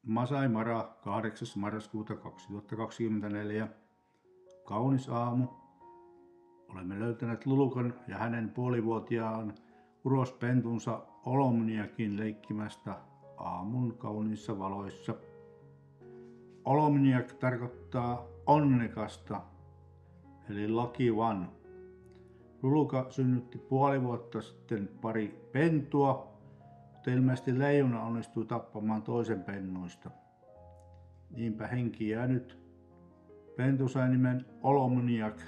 Masai Mara, 8. marraskuuta 2024. Kaunis aamu. Olemme löytäneet Lulukan ja hänen puolivuotiaan urospentunsa Olomniakin leikkimästä aamun kauniissa valoissa. Olomniak tarkoittaa onnekasta, eli lucky one. Luluka synnytti puoli vuotta sitten pari pentua, mutta ilmeisesti leijona onnistui tappamaan toisen pennuista. Niinpä henki jää nyt. Pentu sai nimen Olomniak,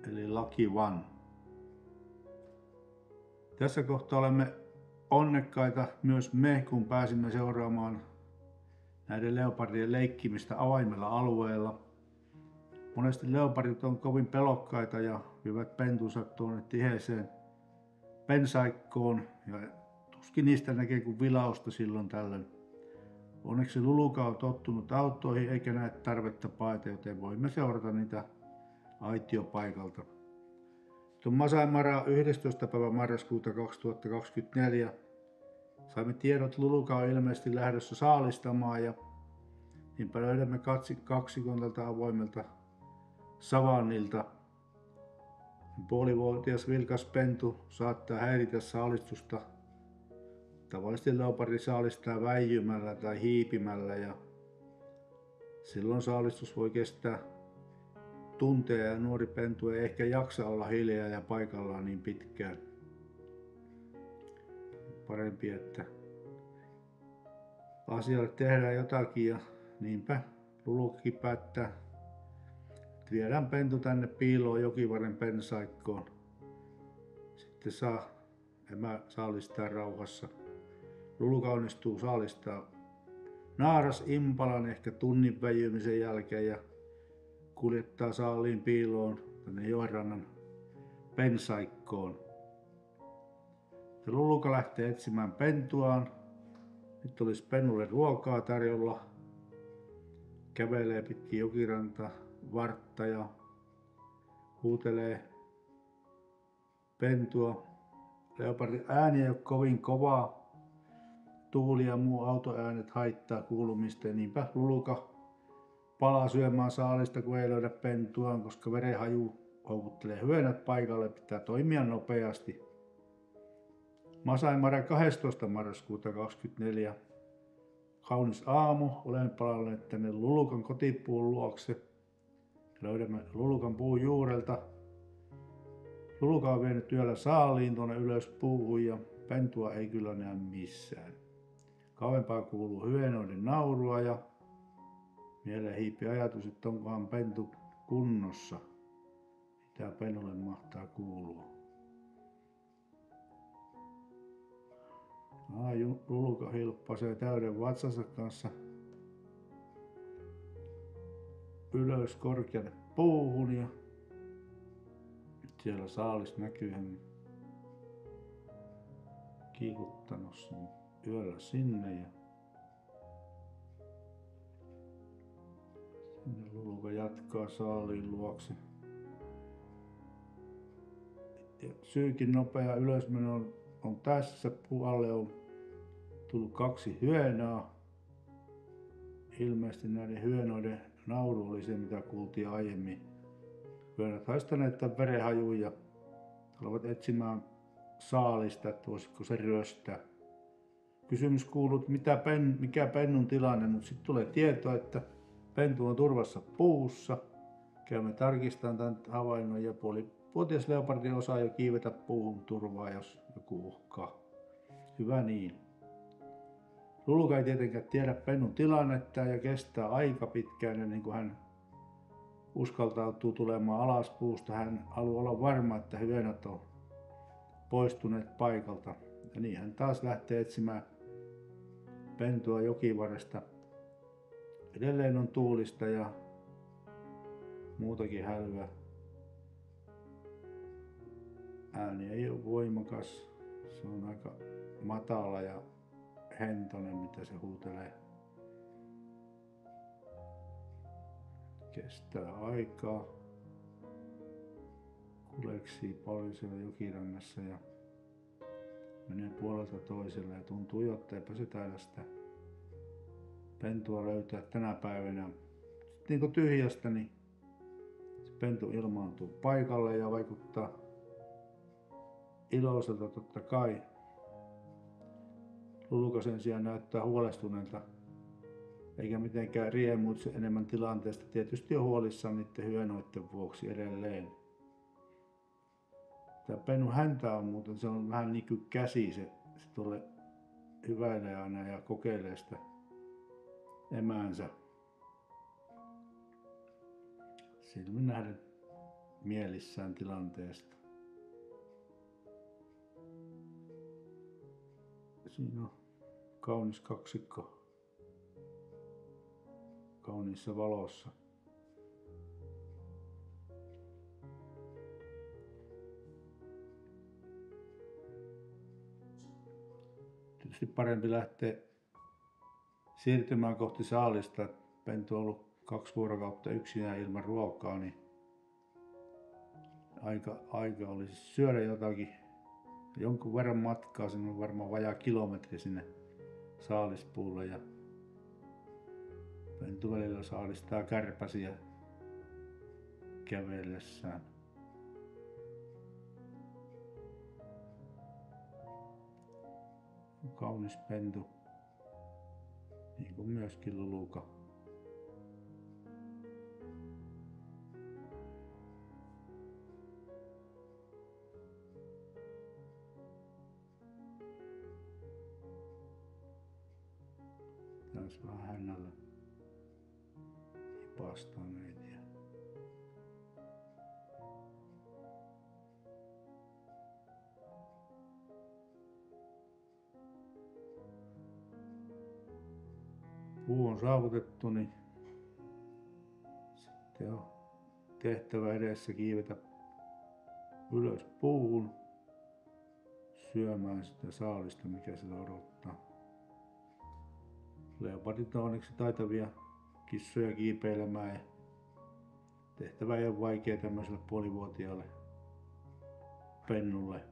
eli lucky one. Tässä kohtaa olemme onnekkaita myös me, kun pääsimme seuraamaan näiden leopardien leikkimistä avaimella alueella. Monesti leopardit on kovin pelokkaita ja vievät pentunsa tuonne tiheeseen pensaikkoon ja tuskin niistä näkee kuin vilausta silloin tällöin. Onneksi Luluka on tottunut autoihin eikä näe tarvetta paeta, joten voimme seurata niitä aitiopaikalta. Tuon Masai Mara 11. päivä marraskuuta 2024 saimme tiedot, Luluka on ilmeisesti lähdössä saalistamaan ja niinpä löydämme kaksikon tältä avoimelta savannilta. Puolivuotias vilkas pentu saattaa häiritä saalistusta. Tavallisesti leopardi saalistaa väijymällä tai hiipimällä ja silloin saalistus voi kestää tunteja ja nuori pentu ei ehkä jaksa olla hiljaa ja paikallaan niin pitkään. Parempi, että asialle tehdään jotakin ja niinpä Lulukakin päättää, että viedään pentu tänne piiloon Jokivarren pensaikkoon. Sitten saa emä saalistaa rauhassa. Luluka onnistuu saalistaa naaras impalan ehkä tunnin väijymisen jälkeen ja kuljettaa saaliin piiloon tänne joenrannan pensaikkoon. Luluka lähtee etsimään pentuaan. Nyt olisi pennulle ruokaa tarjolla. Kävelee pitkin jokiranta vartta ja huutelee pentua. Leopardin ääni ei ole kovin kovaa. Tuuli ja muu autoäänet haittaa kuulumista ja niinpä Luluka palaa syömään saalista, kun ei löydä pentuaan, koska verenhaju houkuttelee hyönät paikalle, pitää toimia nopeasti. Masai Mara 12. marraskuuta 2024. Kaunis aamu. Olen palannut tänne Lulukan kotipuun luokse. Löydämme Lulukan puun juurelta. Luluka on vienyt yöllä saaliin tuonne ylös puuhun ja pentua ei kyllä näe missään. Kauempaa kuuluu hyenoiden naurua ja mieleen hiipi ajatus, että onkohan pentu kunnossa. Mitä pennulle mahtaa kuulua. Luluka hilppasee täyden vatsansa kanssa ylös korkealle puuhun ja siellä saalis näkyy hän kiikuttanut sen yöllä sinne ja sinne Luluka jatkaa saaliin luokse. Ja syykin nopea ylösmeno on tässä. Puun alle on tullut 2 hyönaa. Ilmeisesti näiden hyönoiden nauru oli se, mitä kuultiin aiemmin. Hyönät haistaneet tämän verenhajuun ja tulevat etsimään saalista, että voisiko se ryöstää. Kysymys kuuluu, mikä pennun tilanne, mutta sitten tulee tieto, että pentu on turvassa puussa. Käymme tarkistamaan tämän havainnon ja puolivuotias leopardi osaa jo kiivetä puuhun turvaa, jos joku uhkaa. Hyvä niin. Luluka ei tietenkään tiedä pennun tilannetta ja kestää aika pitkään ennen kuin hän uskaltautuu tulemaan alas puusta. Hän haluaa olla varma, että hyönät on poistuneet paikalta. Ja niin hän taas lähtee etsimään pentua jokivarresta. Edelleen on tuulista ja muutakin hälvää. Ääni ei ole voimakas. Se on aika matala ja hentonen, mitä se huutelee. Kestää aikaa. Kuleksii paljon siellä jokirannassa ja menee puolelta toiselle ja tuntuu jo, että eipä se taida sitä pentua löytää tänä päivänä. Niin kuin tyhjästä, niin se pentu ilmaantuu paikalle ja vaikuttaa iloiselta totta kai. Luluka sen sijaan näyttää huolestuneelta, eikä mitenkään riemuitse enemmän tilanteesta. Tietysti on huolissaan niiden hyönoiden vuoksi edelleen. Tämä pennun häntä on muuten, se on vähän niin kuin käsi, se tuolle hyväilee aina ja kokeilee sitä emäänsä. Silmin nähden mielissään tilanteesta. Siinä on kaunis kaksikko kauniissa valossa. Tietysti parempi lähteä siirtymään kohti saalista. Pentu on ollut 2 vuorokautta yksinään ilman ruokaa, niin aika olisi syödä jotakin. Jonkun verran matkaa, sinne on varmaan vajaa kilometri sinne saalispuulle ja pentu välillä saalistaa kärpäsiä kävellessään. Kaunis pentu, niin kuin myöskin luluka. Taas vähän hännällä hipastaa neitiä. Puu on saavutettu, niin sitten on tehtävä edessä kiivetä ylös puuhun syömään sitä saalista, mikä sitä odottaa. Leopardit on onneksi taitavia kissoja kiipeilemään ja tehtävä ei ole vaikea tämmöiselle puolivuotiaalle pennulle.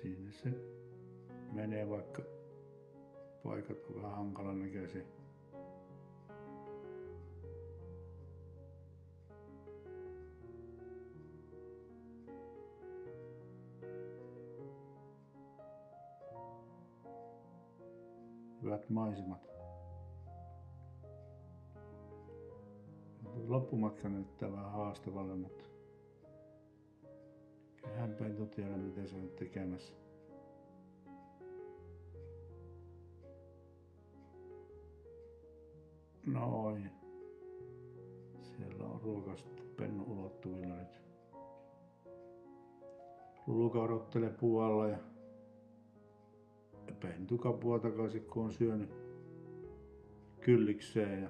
Siinä se menee, vaikka paikat on vähän hankalan näköisiä. Hyvät maisemat. Loppumatka näyttää vähän haastavalle, mutta hän pentu tiedä, mitä se on tekemässä. Noin. Siellä on ruoka sitten pennun ulottuvilla nyt. Luluka odottelee puualla ja pentu kapua takaisin, kun on syönyt kyllikseen, ja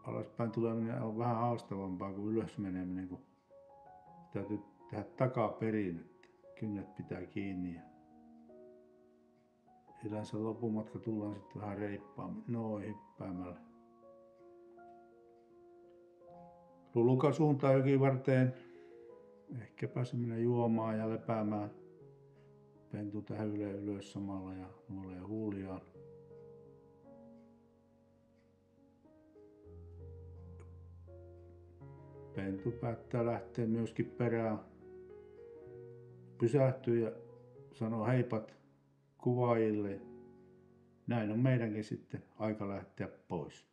alaspäin tuleminen on vähän haastavampaa kuin ylös meneminen, kun täytyy tehdä takaperin, että kynnet pitää kiinni ja yleensä loppumatka tullaan sitten vähän reippaammin, noin hyppäämällä. Luluka suuntaa jokivarteen, ehkäpä semmoinen juomaan ja lepäämään. Pentu tähyilee ylös samalla ja nuolee huuliaan. Pentu päättää lähteä myöskin perään. Pysähtyy ja sanoo heipat kuvaajille. Näin on meidänkin sitten aika lähteä pois.